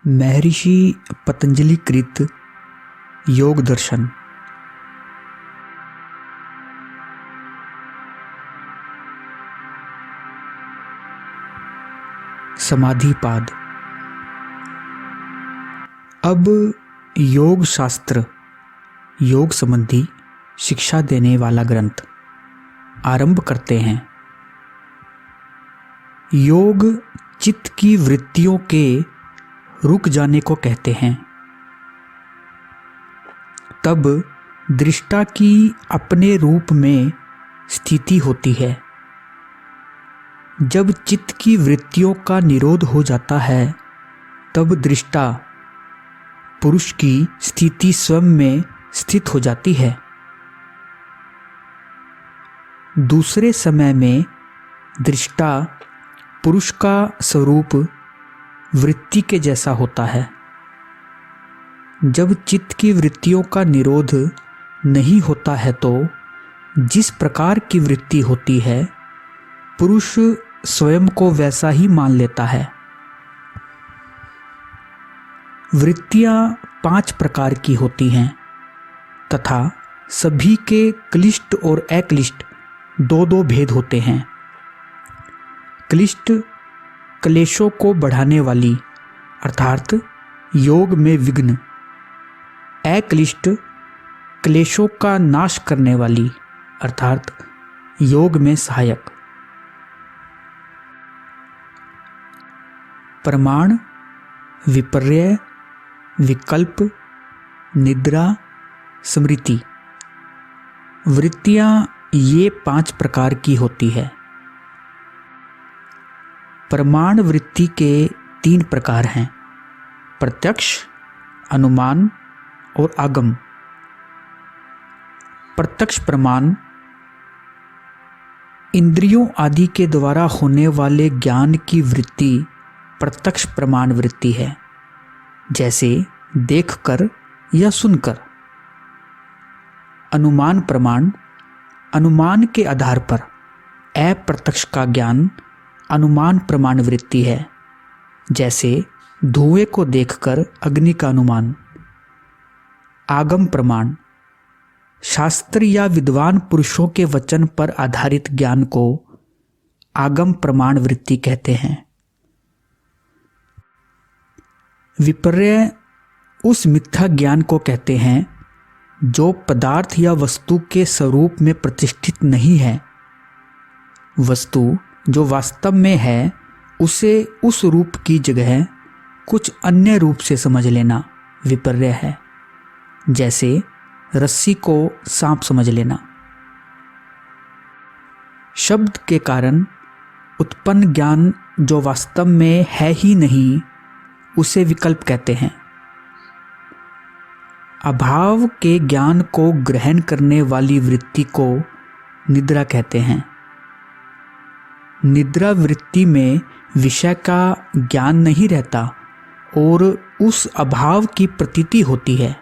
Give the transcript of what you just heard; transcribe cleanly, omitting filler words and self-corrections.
महर्षि पतंजलि कृत योग दर्शन। समाधिपाद। अब योग शास्त्र, योग संबंधी शिक्षा देने वाला ग्रंथ आरंभ करते हैं। योग चित्त की वृत्तियों के रुक जाने को कहते हैं। तब दृष्टा की अपने रूप में स्थिति होती है। जब चित्त की वृत्तियों का निरोध हो जाता है तब दृष्टा पुरुष की स्थिति स्वयं में स्थित हो जाती है। दूसरे समय में दृष्टा पुरुष का स्वरूप वृत्ति के जैसा होता है। जब चित्त की वृत्तियों का निरोध नहीं होता है तो जिस प्रकार की वृत्ति होती है पुरुष स्वयं को वैसा ही मान लेता है। वृत्तियां 5 प्रकार की होती हैं तथा सभी के क्लिष्ट और अक्लिष्ट 2-2 भेद होते हैं। क्लिष्ट क्लेशों को बढ़ाने वाली अर्थात योग में विघ्न, अक्लिष्ट क्लेशों का नाश करने वाली अर्थात योग में सहायक। प्रमाण, विपर्य, विकल्प, निद्रा, स्मृति। वृत्तियां ये 5 प्रकार की होती है। प्रमाण वृत्ति के 3 प्रकार हैं: प्रत्यक्ष, अनुमान और आगम। प्रत्यक्ष प्रमाण इंद्रियों आदि के द्वारा होने वाले ज्ञान की वृत्ति प्रत्यक्ष प्रमाण वृत्ति है, जैसे देखकर या सुनकर। अनुमान प्रमाण अनुमान के आधार पर अप्रत्यक्ष का ज्ञान अनुमान प्रमाण वृत्ति है, जैसे धुएं को देखकर अग्नि का अनुमान। आगम प्रमाण शास्त्र या विद्वान पुरुषों के वचन पर आधारित ज्ञान को आगम प्रमाण वृत्ति कहते हैं। विपर्य उस मिथ्या ज्ञान को कहते हैं जो पदार्थ या वस्तु के स्वरूप में प्रतिष्ठित नहीं है। वस्तु जो वास्तव में है उसे उस रूप की जगह कुछ अन्य रूप से समझ लेना विपर्य है, जैसे रस्सी को सांप समझ लेना। शब्द के कारण उत्पन्न ज्ञान जो वास्तव में है ही नहीं उसे विकल्प कहते हैं। अभाव के ज्ञान को ग्रहण करने वाली वृत्ति को निद्रा कहते हैं। निद्रा वृत्ति में विषय का ज्ञान नहीं रहता और उस अभाव की प्रतीति होती है।